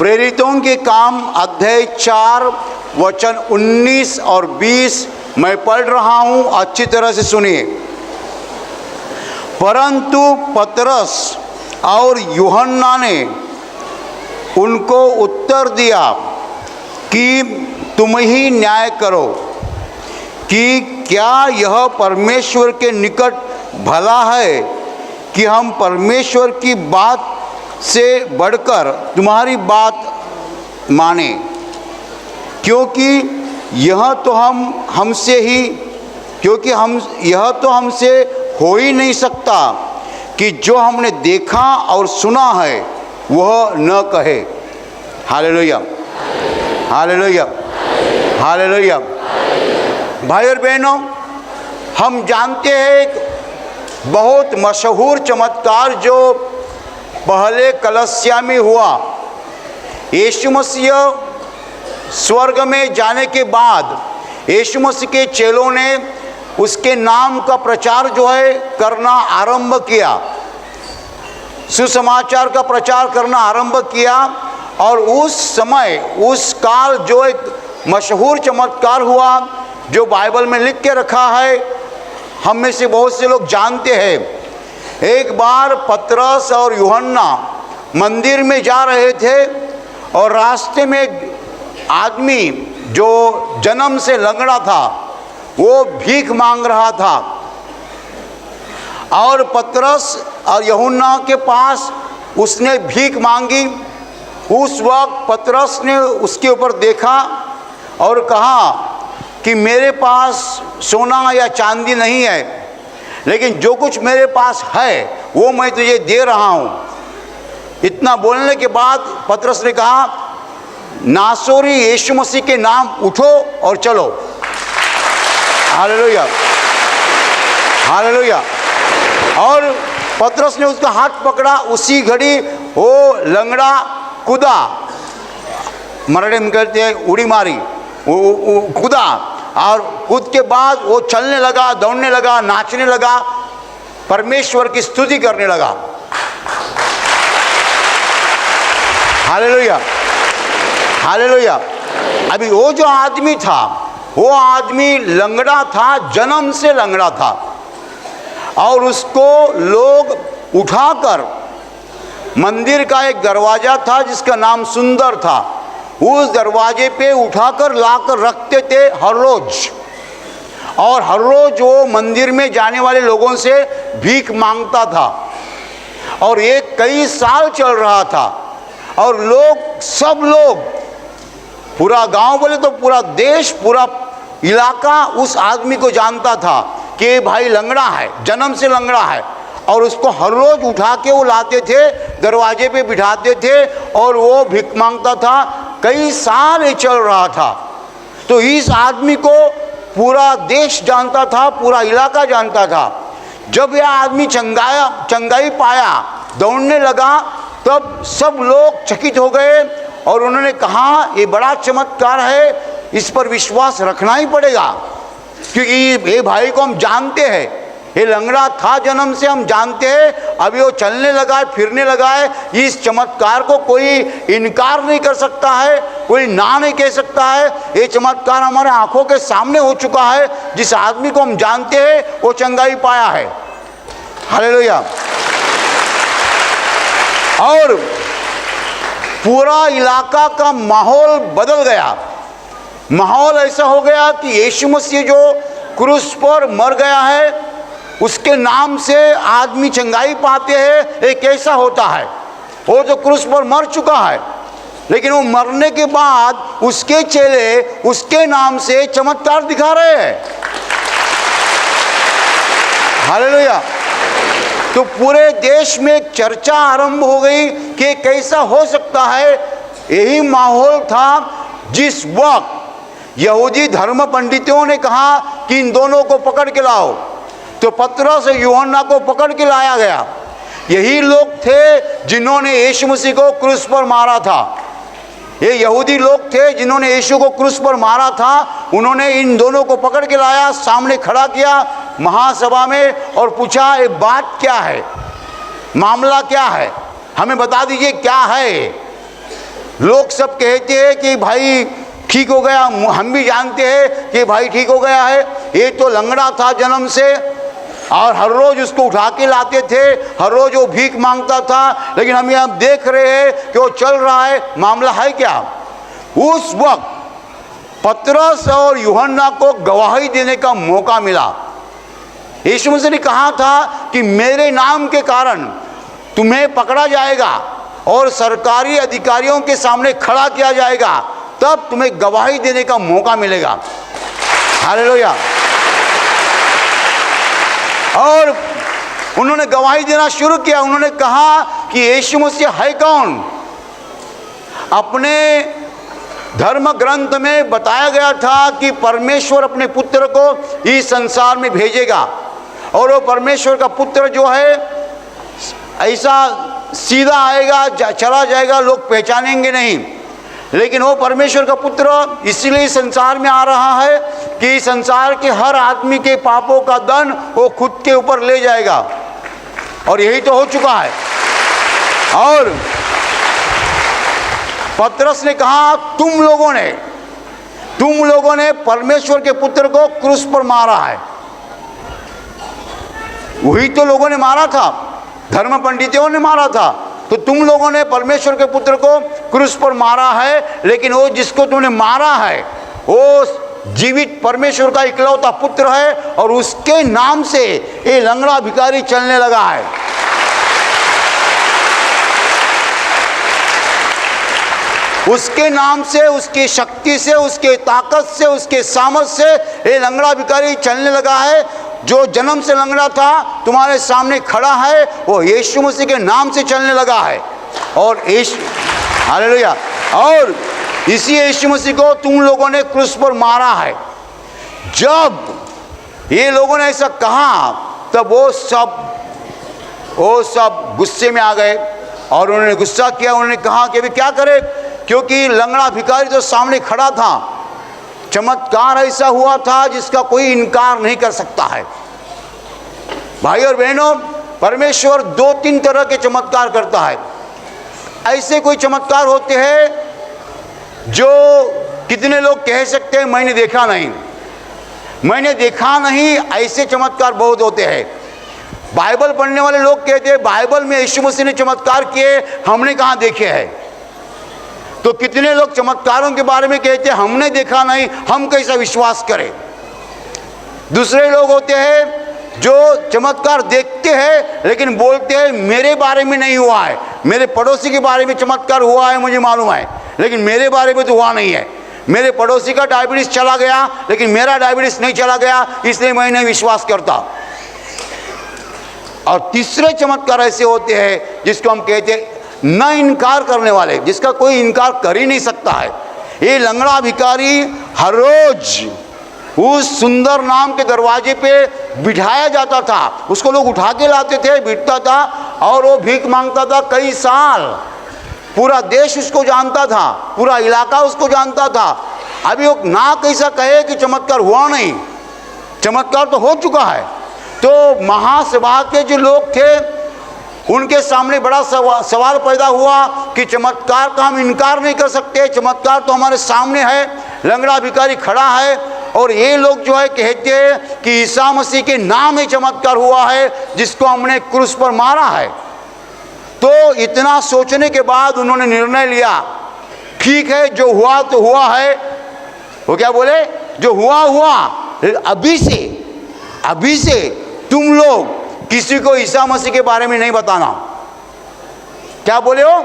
प्रेरितों के काम अध्याय 4 वचन 19 और 20 मैं पढ़ रहा हूं, अच्छी तरह से सुनिए। परंतु पतरस और यूहन्ना ने उनको उत्तर दिया कि तुम ही न्याय करो कि क्या यह परमेश्वर के निकट भला है कि हम परमेश्वर की बात से बढ़कर तुम्हारी बात माने, क्योंकि यह तो हमसे हो ही नहीं सकता कि जो हमने देखा और सुना है वह न कहे। Hallelujah, hallelujah, hallelujah. भाई और बहनों, हम जानते हैं एक बहुत मशहूर चमत्कार जो पहले कलस्या में हुआ। यीशु मसीह स्वर्ग में जाने के बाद यीशु मसीह के चेलों ने उसके नाम का प्रचार जो है करना आरंभ किया, सुसमाचार का प्रचार करना आरंभ किया। और उस समय उस काल जो एक मशहूर चमत्कार हुआ जो बाइबल में लिख के रखा है, हम में से बहुत से लोग जानते हैं। एक बार पतरस और यूहन्ना मंदिर में जा रहे थे और रास्ते में एक आदमी जो जन्म से लंगड़ा था वो भीख मांग रहा था और पतरस और यूहन्ना के पास उसने भीख मांगी। उस वक्त पतरस ने उसके ऊपर देखा और कहा कि मेरे पास सोना या चांदी नहीं है, लेकिन जो कुछ मेरे पास है वो मैं तुझे दे रहा हूँ। इतना बोलने के बाद पतरस ने कहा, नासोरी यीशु मसीह के नाम उठो और चलो। Hallelujah, hallelujah. और पतरस ने उसका हाथ पकड़ा। उसी घड़ी वो लंगड़ा कूदा, मराठी में कहते हैं उड़ी मारी, वो कूदा और कूद के बाद वो चलने लगा, दौड़ने लगा, नाचने लगा, परमेश्वर की स्तुति करने लगा। Hallelujah, hallelujah. अभी वो जो आदमी था वो आदमी लंगड़ा था, जन्म से लंगड़ा था, और उसको लोग उठाकर मंदिर का एक दरवाजा था जिसका नाम सुंदर था, उस दरवाजे पे उठाकर लाकर रखते थे हर रोज। और हर रोज वो मंदिर में जाने वाले लोगों से भीख मांगता था और ये कई साल चल रहा था। और लोग, सब लोग, पूरा गांव बोले तो पूरा देश, पूरा इलाका उस आदमी को जानता था कि भाई लंगड़ा है, जन्म से लंगड़ा है। और उसको हर रोज उठा के वो लाते थे, दरवाजे पे बिठाते थे और वो भीख मांगता था। कई साल ये चल रहा था। तो इस आदमी को पूरा देश जानता था, पूरा इलाका जानता था। जब यह आदमी चंगाई पाया, दौड़ने लगा, तब सब लोग चकित हो गए और उन्होंने कहा ये बड़ा चमत्कार है, इस पर विश्वास रखना ही पड़ेगा, क्योंकि ये भाई को हम जानते हैं, ये लंगड़ा था जन्म से, हम जानते हैं, अभी वो चलने लगा है, फिरने लगा है। इस चमत्कार को कोई इनकार नहीं कर सकता है, कोई ना नहीं कह सकता है। ये चमत्कार हमारे आंखों के सामने हो चुका है। जिस आदमी को हम जानते हैं वो चंगाई पाया है। हालेलुया। और पूरा इलाका का माहौल बदल गया। माहौल ऐसा हो गया कि यीशु मसीह जो क्रूस पर मर गया है, उसके नाम से आदमी चंगाई पाते हैं। ये कैसा होता है? वो तो क्रूस पर मर चुका है, लेकिन वो मरने के बाद उसके चेले उसके नाम से चमत्कार दिखा रहे हैं। हालेलुया। तो पूरे देश में एक चर्चा आरंभ हो गई कि कैसा हो सकता है। यही माहौल था जिस वक्त यहूदी धर्म पंडितों ने कहा कि इन दोनों को पकड़ के लाओ, तो पतरस और यूहन्ना को पकड़ के लाया गया। यही लोग थे जिन्होंने यीशु मसीह को क्रूस पर मारा था। ये यहूदी लोग थे जिन्होंने यीशु को क्रूस पर मारा था। उन्होंने इन दोनों को पकड़ के लाया, सामने खड़ा किया महासभा में और पूछा ये बात क्या है, मामला क्या है, हमें बता दीजिए क्या है। लोग सब कहते हैं कि भाई ठीक हो गया, हम भी जानते हैं कि भाई ठीक हो गया है। ये तो लंगड़ा था जन्म से और हर रोज उसको उठा के लाते थे, हर रोज वो भीख मांगता था, लेकिन हम यहाँ देख रहे हैं कि वो चल रहा है। मामला है क्या? उस वक्त पतरस और यूहन्ना को गवाही देने का मौका मिला। यीशु मसीह ने कहा था कि मेरे नाम के कारण तुम्हें पकड़ा जाएगा और सरकारी अधिकारियों के सामने खड़ा किया जाएगा, तब तुम्हें गवाही देने का मौका मिलेगा। हालेलुया। और उन्होंने गवाही देना शुरू किया। उन्होंने कहा कि यीशु मसीह है कौन। अपने धर्म ग्रंथ में बताया गया था कि परमेश्वर अपने पुत्र को इस संसार में भेजेगा और वो परमेश्वर का पुत्र जो है ऐसा सीधा आएगा, चला जाएगा, लोग पहचानेंगे नहीं। लेकिन वो परमेश्वर का पुत्र इसलिए संसार में आ रहा है कि संसार के हर आदमी के पापों का दंड वो खुद के ऊपर ले जाएगा, और यही तो हो चुका है। और पतरस ने कहा तुम लोगों ने परमेश्वर के पुत्र को क्रूस पर मारा है। वही तो लोगों ने मारा था, धर्म पंडितों ने मारा था। तो तुम लोगों ने परमेश्वर के पुत्र को क्रूस पर मारा है, लेकिन वो जिसको तुमने मारा है वो जीवित परमेश्वर का इकलौता पुत्र है, और उसके नाम से ये लंगड़ा भिखारी चलने लगा है। उसके नाम से, उसकी शक्ति से, उसके ताकत से, उसके सामर्थ से ये लंगड़ा भिखारी चलने लगा है। जो जन्म से लंगड़ा था तुम्हारे सामने खड़ा है, वो यीशु मसीह के नाम से चलने लगा है। और हालेलुया। और इसी यीशु मसीह को तुम लोगों ने क्रूस पर मारा है। जब ये लोगों ने ऐसा कहा तब वो सब गुस्से में आ गए और उन्होंने गुस्सा किया। उन्होंने कहा कि अभी क्या करें, क्योंकि लंगड़ा भिखारी तो सामने खड़ा था। चमत्कार ऐसा हुआ था जिसका कोई इनकार नहीं कर सकता है। भाई और बहनों, परमेश्वर 2-3 तरह के चमत्कार करता है। ऐसे कोई चमत्कार होते हैं जो कितने लोग कह सकते हैं मैंने देखा नहीं। ऐसे चमत्कार बहुत होते हैं। बाइबल पढ़ने वाले लोग कहते हैं बाइबल में यीशु मसीह ने चमत्कार किए, हमने कहाँ देखे हैं। तो कितने लोग चमत्कारों के बारे में कहते हैं हमने देखा नहीं, हम कैसा विश्वास करें। दूसरे लोग होते हैं जो चमत्कार देखते हैं लेकिन बोलते हैं मेरे बारे में नहीं हुआ है, मेरे पड़ोसी के बारे में चमत्कार हुआ है मुझे मालूम है, लेकिन मेरे बारे में तो हुआ नहीं है। मेरे पड़ोसी का डायबिटीज चला गया लेकिन मेरा डायबिटीज नहीं चला गया, इसलिए मैं नहीं विश्वास करता। और तीसरे चमत्कार ऐसे होते हैं जिसको हम कहते हैं न इनकार करने वाले, जिसका कोई इनकार कर ही नहीं सकता है। ये लंगड़ा भिखारी हर रोज उस सुंदर नाम के दरवाजे पे बिठाया जाता था। उसको लोग उठा के लाते थे, बिठता था और वो भीख मांगता था कई साल। पूरा देश उसको जानता था, पूरा इलाका उसको जानता था। अभी वो ना कैसा कहे कि चमत्कार हुआ नहीं, चमत्कार तो हो चुका है। तो महासभा के जो लोग थे उनके सामने बड़ा सवाल पैदा हुआ कि चमत्कार का हम इनकार नहीं कर सकते, चमत्कार तो हमारे सामने है, लंगड़ा भिखारी खड़ा है और ये लोग जो है कहते हैं कि ईसा मसीह के नाम ही चमत्कार हुआ है जिसको हमने क्रूस पर मारा है। तो इतना सोचने के बाद उन्होंने निर्णय लिया, ठीक है जो हुआ तो हुआ है। वो क्या बोले, जो हुआ हुआ, अभी से तुम लोग किसी को ईसा मसीह के बारे में नहीं बताना। क्या बोले हो,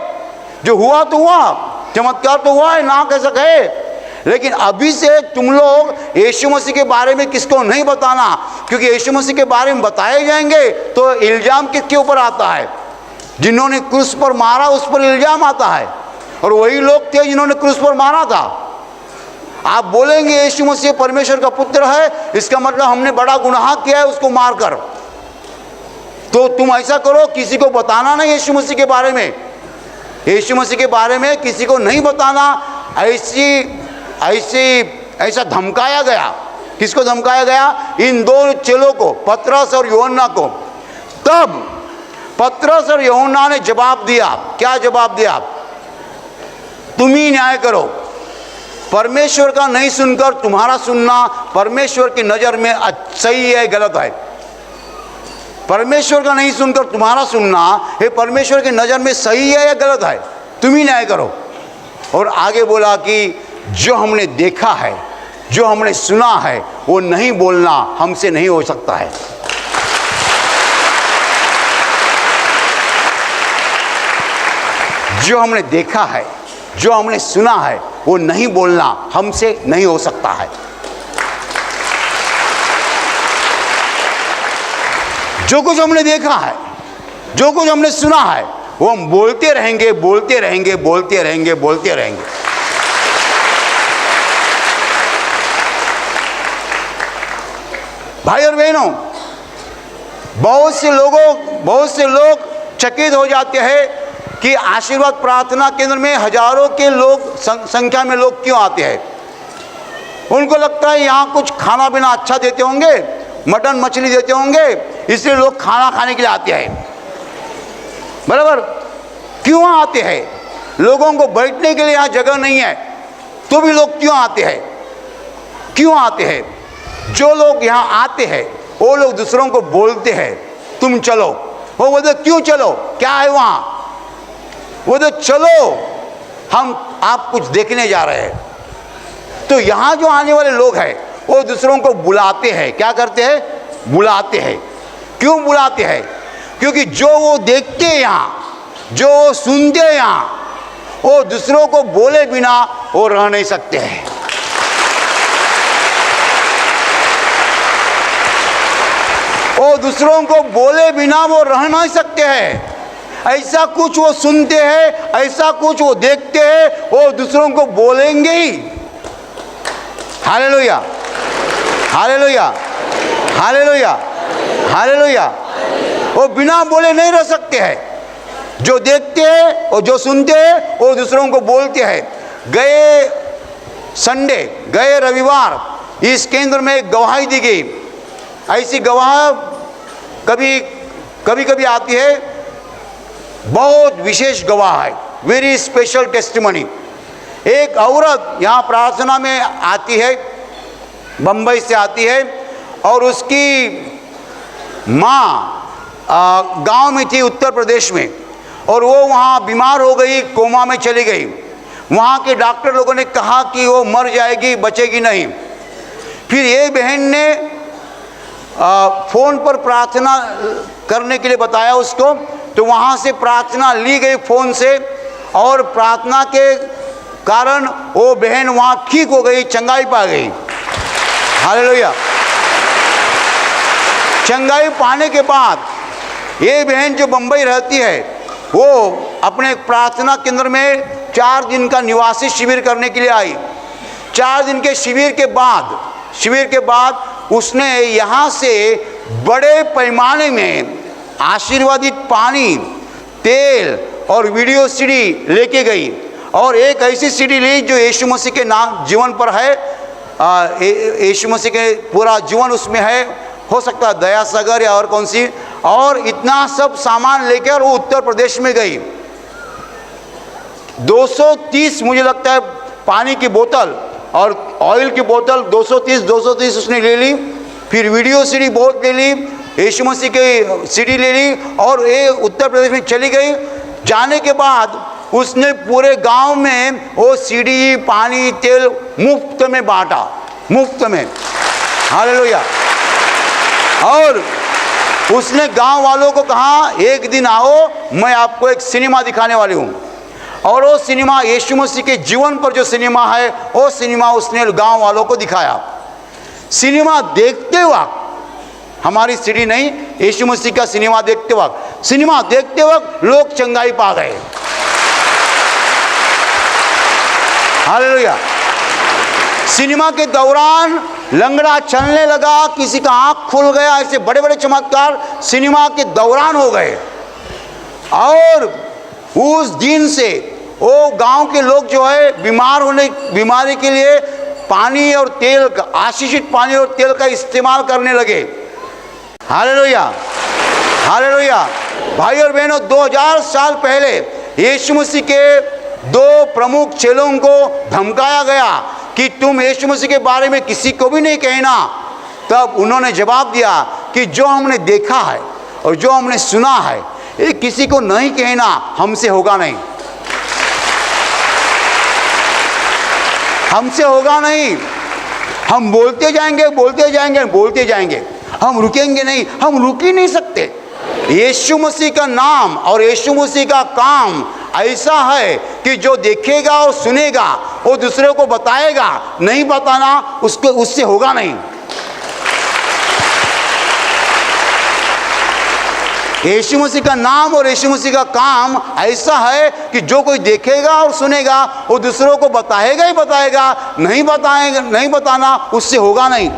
जो हुआ तो हुआ, चमत्कार तो हुआ है, ना कैसा कहे, लेकिन अभी से तुम लोग यीशु मसीह के बारे में किसको नहीं बताना, क्योंकि यीशु मसीह के बारे में बताए जाएंगे तो इल्जाम किसके ऊपर आता है, जिन्होंने क्रूस पर मारा उस पर इल्जाम आता है। और वही लोग थे जिन्होंने क्रूस पर मारा था। आप बोलेंगे यीशु मसीह परमेश्वर का पुत्र है, इसका मतलब हमने बड़ा गुनाह किया है उसको मारकर। तो तुम ऐसा करो, किसी को बताना नहीं यीशु मसीह के बारे में, यीशु मसीह के बारे में किसी को नहीं बताना। ऐसा धमकाया गया। किसको धमकाया गया? इन दो चेलों को, पतरस और यूहन्ना को। तब पतरस और यूहन्ना ने जवाब दिया। क्या जवाब दिया? तुम ही न्याय करो। परमेश्वर का नहीं सुनकर तुम्हारा सुनना परमेश्वर की नज़र में सही है गलत है। परमेश्वर का नहीं सुनकर तुम्हारा सुनना ये परमेश्वर की नज़र में सही है या गलत है, तुम ही न्याय करो। और आगे बोला कि जो हमने देखा है, जो हमने सुना है, वो नहीं बोलना हमसे नहीं हो सकता है। जो हमने देखा है, जो हमने सुना है, वो नहीं बोलना हमसे नहीं हो सकता है। जो कुछ हमने देखा है, जो कुछ हमने सुना है, वो हम बोलते रहेंगे, बोलते रहेंगे, बोलते रहेंगे, बोलते रहेंगे। भाई और बहनों, बहुत से लोग चकित हो जाते हैं कि आशीर्वाद प्रार्थना केंद्र में हजारों के लोग संख्या में लोग क्यों आते हैं। उनको लगता है यहाँ कुछ खाना पीना अच्छा देते होंगे, मटन मछली देते होंगे, इसलिए लोग खाना खाने के लिए आते हैं। बराबर, क्यों आते हैं? लोगों को बैठने के लिए यहाँ जगह नहीं है, तो भी लोग क्यों आते हैं? क्यों आते हैं? जो लोग यहाँ आते हैं वो लोग दूसरों को बोलते हैं तुम चलो। वो बोलते क्यों चलो, क्या है वहाँ? वो तो चलो, हम आप कुछ देखने जा रहे हैं। तो यहाँ जो आने वाले लोग हैं वो दूसरों को बुलाते हैं। क्या करते हैं? बुलाते हैं। क्यों बुलाते हैं? क्योंकि जो वो देखते हैं यहाँ, जो वो सुनते हैं यहाँ, वो दूसरों को बोले बिना वो रह नहीं सकते हैं। वो दूसरों को बोले बिना वो रह नहीं सकते हैं। ऐसा कुछ वो सुनते हैं, ऐसा कुछ वो देखते हैं, वो दूसरों को बोलेंगे ही। Hallelujah, hallelujah, hallelujah, hallelujah. वो बिना बोले नहीं रह सकते हैं। जो देखते हैं और जो सुनते हैं वो दूसरों को बोलते हैं। गए संडे, गए रविवार इस केंद्र में एक गवाही दी गई। ऐसी गवाह कभी कभी आती है, बहुत विशेष गवाह है, वेरी स्पेशल टेस्टिमनी। एक औरत यहाँ प्रार्थना में आती है, बम्बई से आती है, और उसकी माँ गांव में थी उत्तर प्रदेश में, और वो वहाँ बीमार हो गई, कोमा में चली गई। वहाँ के डॉक्टर लोगों ने कहा कि वो मर जाएगी, बचेगी नहीं। फिर ये बहन ने फ़ोन पर प्रार्थना करने के लिए बताया उसको, तो वहाँ से प्रार्थना ली गई फ़ोन से, और प्रार्थना के कारण वो बहन वहाँ ठीक हो गई, चंगाई पा गई। हालेलुया। चंगाई पाने के बाद ये बहन जो बम्बई रहती है, वो अपने प्रार्थना केंद्र में 4 दिन का निवासी शिविर करने के लिए आई। 4 दिन के शिविर के बाद उसने यहाँ से बड़े पैमाने में आशीर्वादित पानी, तेल और वीडियो सीडी लेके गई, और एक ऐसी सीडी ली जो यीशु मसीह के नाम जीवन पर है। यीशु मसीह के पूरा जीवन उसमें है, हो सकता है दया सागर या और कौन सी, और इतना सब सामान लेकर वो उत्तर प्रदेश में गई। 230 मुझे लगता है पानी की बोतल और ऑयल की बोतल 230 उसने ले ली। फिर वीडियो सीडी बहुत ले ली, यीशु मसीह की सीडी ले ली, और ये उत्तर प्रदेश में चली गई। जाने के बाद उसने पूरे गांव में वो सीडी, पानी, तेल मुफ्त में बांटा, मुफ्त में। हालेलुया। और उसने गांव वालों को कहा, एक दिन आओ, मैं आपको एक सिनेमा दिखाने वाली हूँ। और वो सिनेमा यीशु मसीह के जीवन पर जो सिनेमा है, वो सिनेमा उसने गांव वालों को दिखाया। सिनेमा देखते वक्त, हमारी सीडी नहीं, यीशु मसीह का सिनेमा देखते वक्त लोग चंगाई पा गए। हालेलुया। सिनेमा के दौरान लंगड़ा चलने लगा, किसी का आंख खुल गया, ऐसे बड़े बड़े चमत्कार सिनेमा के दौरान हो गए। और उस दिन से वो गांव के लोग जो है बीमारी के लिए पानी और तेल का, आशीषित पानी और तेल का इस्तेमाल करने लगे। Hallelujah, hallelujah. भाई और बहनों, 2000 साल पहले यीशु मसीह के दो प्रमुख चेलों को धमकाया गया कि तुम यीशु मसीह के बारे में किसी को भी नहीं कहना। तब उन्होंने जवाब दिया कि जो हमने देखा है और जो हमने सुना है ये किसी को नहीं कहना, हमसे होगा नहीं, हमसे होगा नहीं। हम बोलते जाएंगे, बोलते जाएंगे, बोलते जाएंगे, हम रुकेंगे नहीं, हम रुक ही नहीं सकते। यीशु मसीह का नाम और यीशु मसीह का काम ऐसा है कि जो देखेगा और सुनेगा वो दूसरे को बताएगा, नहीं बताना उसको, उससे होगा नहीं। यीशु मसीह का नाम और यीशु मसीह का काम ऐसा है कि जो कोई देखेगा और सुनेगा वो दूसरों को बताएगा ही बताएगा, नहीं बताएगा, नहीं बताना उससे होगा नहीं।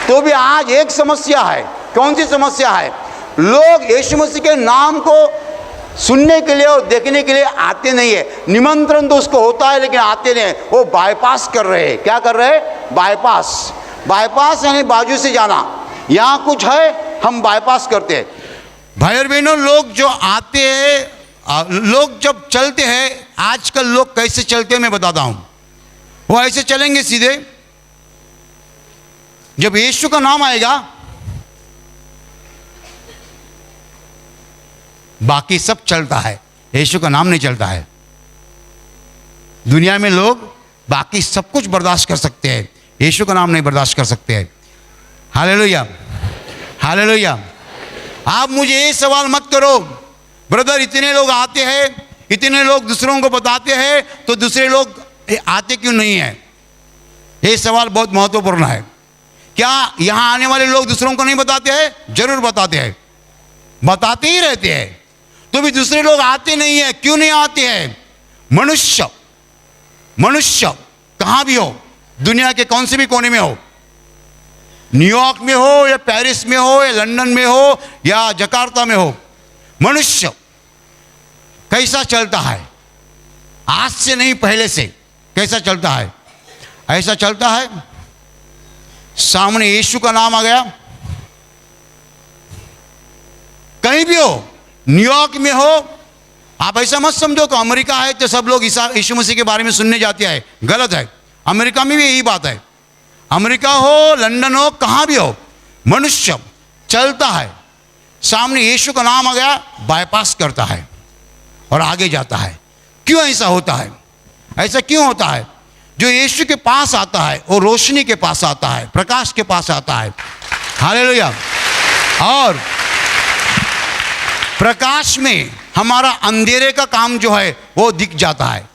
तो भी आज एक समस्या है। कौन सी समस्या है? लोग यीशु मसीह के नाम को सुनने के लिए और देखने के लिए आते नहीं है। निमंत्रण तो उसको होता है लेकिन आते नहीं, वो बाईपास कर रहे हैं। क्या कर रहे हैं? बाईपास। बाईपास यानी बाजू से जाना। यहाँ कुछ है, हम बाईपास करते हैं। भाई और बहनों, लोग जो आते हैं, लोग जब चलते हैं, आजकल लोग कैसे चलते हैं मैं बताता हूँ। वो ऐसे चलेंगे सीधे, जब यीशु का नाम आएगा बाकी सब चलता है, यीशु का नाम नहीं चलता है। दुनिया में लोग बाकी सब कुछ बर्दाश्त कर सकते हैं, यीशु का नाम नहीं बर्दाश्त कर सकते हैं। Hallelujah, hallelujah. आप मुझे ये सवाल मत करो, ब्रदर इतने लोग आते हैं, इतने लोग दूसरों को बताते हैं, तो दूसरे लोग आते क्यों नहीं है? ये सवाल बहुत महत्वपूर्ण है। क्या यहाँ आने वाले लोग दूसरों को नहीं बताते हैं? जरूर बताते हैं, बताते ही रहते हैं। तो भी दूसरे लोग आते नहीं है। क्यों नहीं आते हैं? मनुष्य कहाँ भी हो, दुनिया के कौन से भी कोने में हो, न्यूयॉर्क में हो या पेरिस में हो या लंदन में हो या जकार्ता में हो, मनुष्य कैसा चलता है? आज से नहीं, पहले से कैसा चलता है? ऐसा चलता है, सामने यीशु का नाम आ गया, कहीं भी हो, न्यूयॉर्क में हो, आप ऐसा मत समझो कि अमेरिका है तो सब लोग यीशु मसीह के बारे में सुनने जाते हैं। गलत है। अमेरिका में भी यही बात है। अमेरिका हो, लंदन हो, कहाँ भी हो, मनुष्य चलता है, सामने यीशु का नाम आ गया, बाईपास करता है और आगे जाता है। क्यों ऐसा होता है? ऐसा क्यों होता है? जो यीशु के पास आता है वो रोशनी के पास आता है, प्रकाश के पास आता है। हालेलुया। और प्रकाश में हमारा अंधेरे का काम जो है वो दिख जाता है,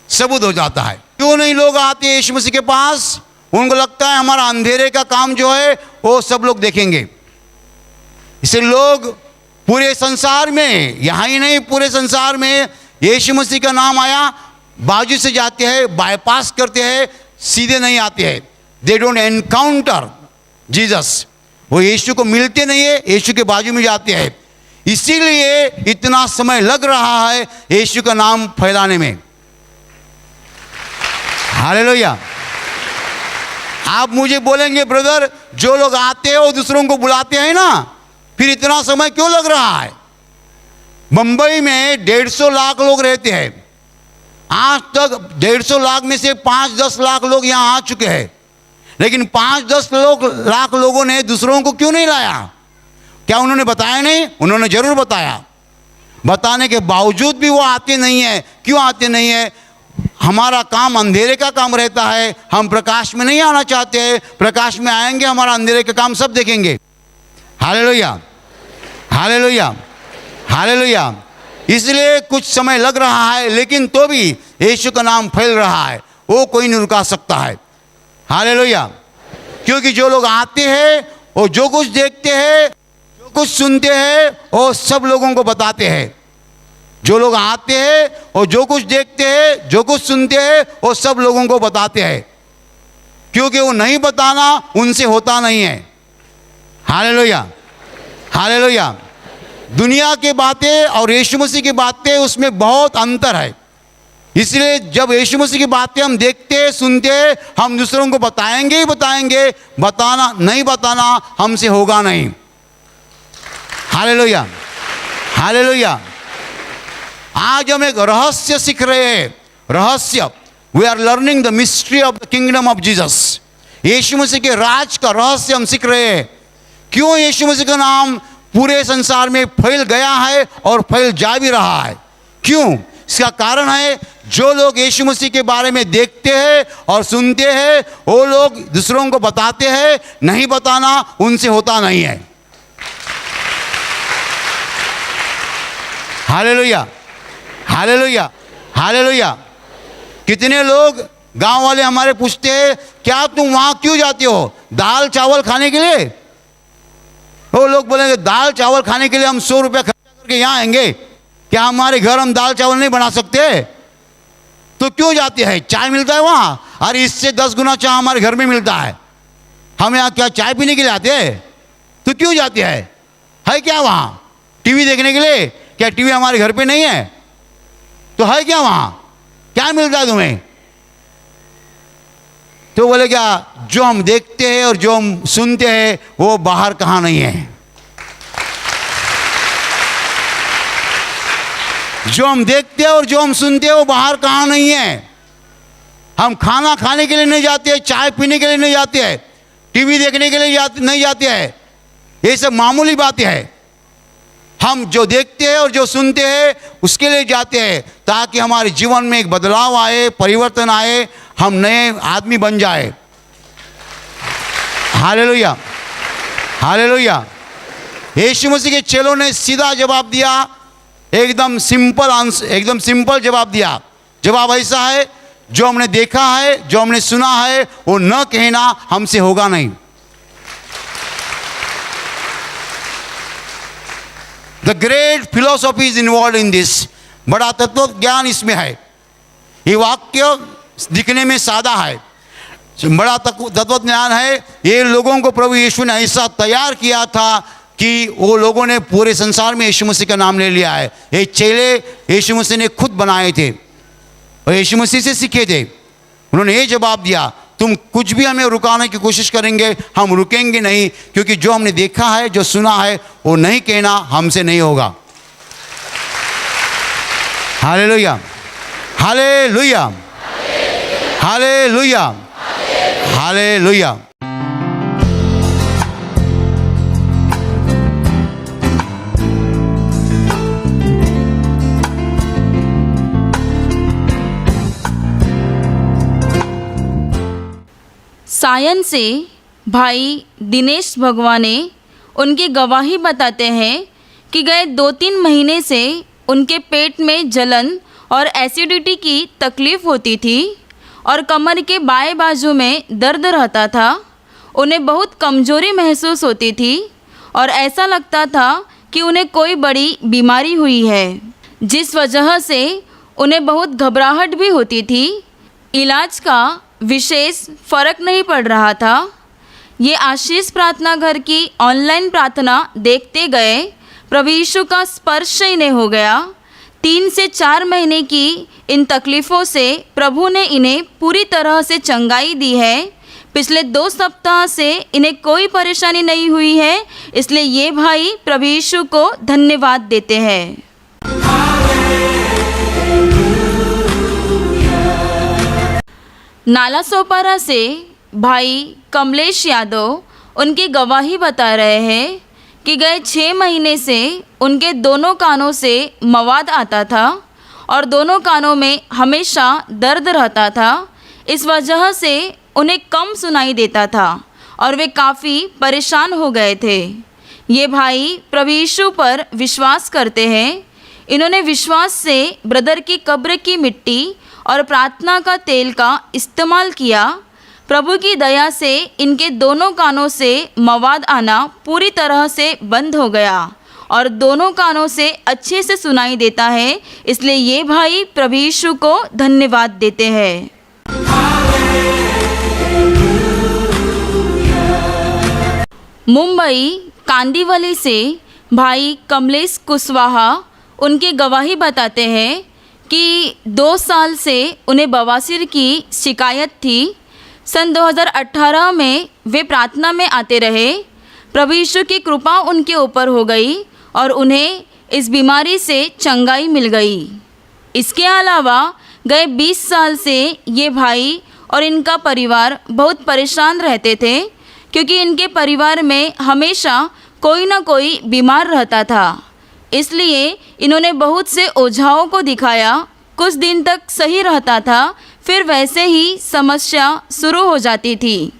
सबूत हो जाता है। क्यों नहीं लोग आते हैं यीशु मसीह के पास? उनको लगता है हमारा अंधेरे का काम जो है वो सब लोग देखेंगे। इसे लोग पूरे संसार में, यहाँ ही नहीं पूरे संसार में यीशु मसीह का नाम आया, बाजू से जाते हैं, बाईपास करते हैं, सीधे नहीं आते हैं। दे डोंट एनकाउंटर जीसस, वो यीशु को मिलते नहीं है, यीशु के बाजू में जाते हैं। इसीलिए इतना समय लग रहा है यीशु का नाम फैलाने में। हालेलुया। आप मुझे बोलेंगे ब्रदर, जो लोग आते हैं वो दूसरों को बुलाते हैं ना, फिर इतना समय क्यों लग रहा है? मुंबई में 150 लाख लोग रहते हैं। आज तक 150 लाख में से 5-10 लाख लोग यहाँ आ चुके हैं, लेकिन 5-10 लाख लोगों ने दूसरों को क्यों नहीं लाया? क्या उन्होंने बताया नहीं? उन्होंने जरूर बताया। बताने के बावजूद भी वो आते नहीं है। क्यों आते नहीं है? हमारा काम अंधेरे का काम रहता है, हम प्रकाश में नहीं आना चाहते हैं। प्रकाश में आएंगे हमारा अंधेरे का काम सब देखेंगे। Hallelujah, hallelujah, hallelujah. इसलिए कुछ समय लग रहा है, लेकिन तो भी यीशु का नाम फैल रहा है, वो कोई नहीं रुका सकता है। हालेलुया। क्योंकि जो लोग आते हैं वो जो कुछ देखते हैं, जो कुछ सुनते हैं, वो सब लोगों को बताते हैं। जो लोग आते हैं और जो कुछ देखते हैं, जो कुछ सुनते हैं, वो सब लोगों को बताते हैं, क्योंकि वो नहीं बताना उनसे होता नहीं है। Hallelujah, hallelujah. दुनिया की बातें और यीशु मसीह की बातें, उसमें बहुत अंतर है। इसलिए जब यीशु मसीह की बातें हम देखते हैं, सुनते हैं, हम दूसरों को बताएंगे ही बताएंगे, बताना नहीं बताना हमसे होगा नहीं। हालेलुया। हालेलुया। आज हम एक रहस्य सीख रहे हैं, रहस्य। We are learning the mystery of the kingdom of Jesus. Yeshu Masih के राज का रहस्य हम सीख रहे हैं। क्यों यीशु मसीह का नाम पूरे संसार में फैल गया है और फैल जा भी रहा है? क्यों? इसका कारण है, जो लोग यीशु मसीह के बारे में देखते हैं और सुनते हैं, वो लोग दूसरों को बताते हैं। नहीं बताना उनसे होता नहीं है। Hallelujah, hallelujah, hallelujah. कितने लोग गांव वाले हमारे पूछते हैं, क्या तुम वहां क्यों जाते हो? दाल चावल खाने के लिए? वो लोग बोलेंगे, दाल चावल खाने के लिए हम 100 रुपया खर्चा करके यहाँ आएंगे? क्या हमारे घर हम दाल चावल नहीं बना सकते? तो क्यों जाते हैं? चाय मिलता है वहाँ, और इससे 10 गुना चाय हमारे घर में मिलता है। हम यहाँ क्या चाय पीने के लिए आते हैं? तो क्यों जाते हैं? है क्या वहाँ टीवी देखने के लिए? क्या टीवी हमारे घर पे नहीं है? तो है क्या वहाँ? क्या मिलता है तुम्हें? तो बोले, क्या जो हम देखते हैं और जो हम सुनते हैं वो बाहर कहाँ नहीं है? जो हम देखते हैं और जो हम सुनते हैं वो बाहर कहाँ नहीं है? हम खाना खाने के लिए नहीं जाते हैं, चाय पीने के लिए नहीं जाते हैं, टीवी देखने के लिए नहीं जाते हैं। ये सब मामूली बातें हैं। हम जो देखते हैं और जो सुनते हैं उसके लिए जाते हैं, ताकि हमारे जीवन में एक बदलाव आए, परिवर्तन आए, हम नए आदमी बन जाए। Hallelujah, hallelujah. यीशु मसीह के चेलों ने सीधा जवाब दिया, एकदम सिंपल आंसर, एकदम सिंपल जवाब दिया। जवाब ऐसा है, जो हमने देखा है, जो हमने सुना है, वो न कहना हमसे होगा नहीं। The great philosophy is involve in this. बड़ा तत्व ज्ञान इसमें है। ये वाक्य दिखने में सादा है, बड़ा तत्व ज्ञान है। ये लोगों को प्रभु यीशु ने ऐसा तैयार किया था कि वो लोगों ने पूरे संसार में यीशु मसीह का नाम ले लिया है। ये चेले यीशु मसीह ने खुद बनाए थे और यीशु मसीह से सीखे थे। उन्होंने ये जवाब दिया, तुम कुछ भी हमें रुकाने की कोशिश करेंगे, हम रुकेंगे नहीं, क्योंकि जो हमने देखा है, जो सुना है, वो नहीं कहना हमसे नहीं होगा। Hallelujah, hallelujah, hallelujah, hallelujah. Sion से भाई दिनेश भगवाने उनकी गवाही बताते हैं कि गए 2-3 महीने से उनके पेट में जलन और एसिडिटी की तकलीफ़ होती थी और कमर के बाएं बाजू में दर्द रहता था। उन्हें बहुत कमज़ोरी महसूस होती थी और ऐसा लगता था कि उन्हें कोई बड़ी बीमारी हुई है, जिस वजह से उन्हें बहुत घबराहट भी होती थी। इलाज का विशेष फ़र्क नहीं पड़ रहा था। ये आशीष प्रार्थना घर की ऑनलाइन प्रार्थना देखते गए प्रभु यीशु का स्पर्श इन्हें हो गया। 3 से 4 महीने की इन तकलीफ़ों से प्रभु ने इन्हें पूरी तरह से चंगाई दी है। पिछले 2 सप्ताह से इन्हें कोई परेशानी नहीं हुई है, इसलिए ये भाई प्रभु यीशु को धन्यवाद देते हैं। नालासोपारा से भाई कमलेश यादव उनकी गवाही बता रहे हैं कि गए 6 महीने से उनके दोनों कानों से मवाद आता था और दोनों कानों में हमेशा दर्द रहता था। इस वजह से उन्हें कम सुनाई देता था और वे काफ़ी परेशान हो गए थे। ये भाई प्रभु यीशु पर विश्वास करते हैं। इन्होंने विश्वास से ब्रदर की कब्र की मिट्टी और प्रार्थना का तेल का इस्तेमाल किया। प्रभु की दया से इनके दोनों कानों से मवाद आना पूरी तरह से बंद हो गया और दोनों कानों से अच्छे से सुनाई देता है। इसलिए ये भाई प्रभु यीशु को धन्यवाद देते हैं। मुंबई कांदीवली से भाई कमलेश कुशवाहा उनकी गवाही बताते हैं कि 2 साल से उन्हें बवासीर की शिकायत थी। सन 2018 में वे प्रार्थना में आते रहे। प्रभु यीशु की कृपा उनके ऊपर हो गई और उन्हें इस बीमारी से चंगाई मिल गई। इसके अलावा गए 20 साल से ये भाई और इनका परिवार बहुत परेशान रहते थे, क्योंकि इनके परिवार में हमेशा कोई ना कोई बीमार रहता था। इसलिए इन्होंने बहुत से ओझाओं को दिखाया। कुछ दिन तक सही रहता था, फिर वैसे ही समस्या शुरू हो जाती थी।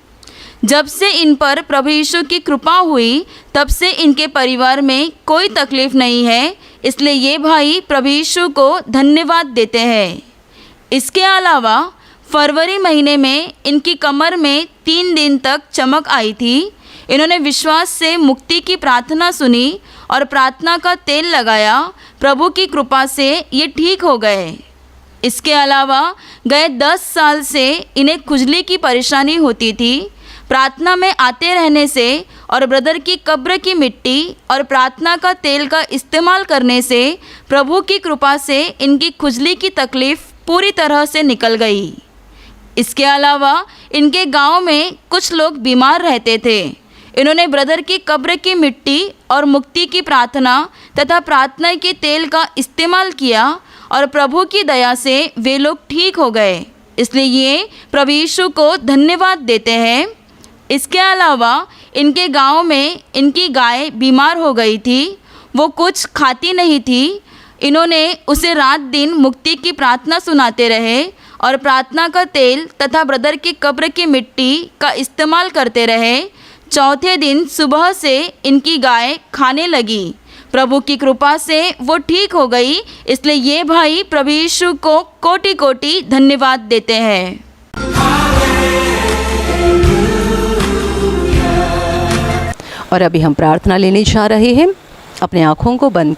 जब से इन पर प्रभु यीशु की कृपा हुई, तब से इनके परिवार में कोई तकलीफ़ नहीं है। इसलिए ये भाई प्रभु यीशु को धन्यवाद देते हैं। इसके अलावा फरवरी महीने में इनकी कमर में 3 दिन तक चमक आई थी। इन्होंने विश्वास से मुक्ति की प्रार्थना सुनी और प्रार्थना का तेल लगाया। प्रभु की कृपा से ये ठीक हो गए। इसके अलावा गए 10 साल से इन्हें खुजली की परेशानी होती थी। प्रार्थना में आते रहने से और ब्रदर की कब्र की मिट्टी और प्रार्थना का तेल का इस्तेमाल करने से प्रभु की कृपा से इनकी खुजली की तकलीफ़ पूरी तरह से निकल गई। इसके अलावा इनके गांव में कुछ लोग बीमार रहते थे। इन्होंने ब्रदर की कब्र की मिट्टी और मुक्ति की प्रार्थना तथा प्रार्थना के तेल का इस्तेमाल किया और प्रभु की दया से वे लोग ठीक हो गए। इसलिए ये प्रभु यीशु को धन्यवाद देते हैं। इसके अलावा इनके गांव में इनकी गाय बीमार हो गई थी। वो कुछ खाती नहीं थी। इन्होंने उसे रात दिन मुक्ति की प्रार्थना सुनाते रहे और प्रार्थना का तेल तथा ब्रदर की कब्र की मिट्टी का इस्तेमाल करते रहे। चौथे दिन सुबह से इनकी गाय खाने लगी। प्रभु की कृपा से वो ठीक हो गई। इसलिए ये भाई प्रभु यीशु को कोटि कोटि धन्यवाद देते हैं। और अभी हम प्रार्थना लेने जा रहे हैं। अपने आँखों को बंद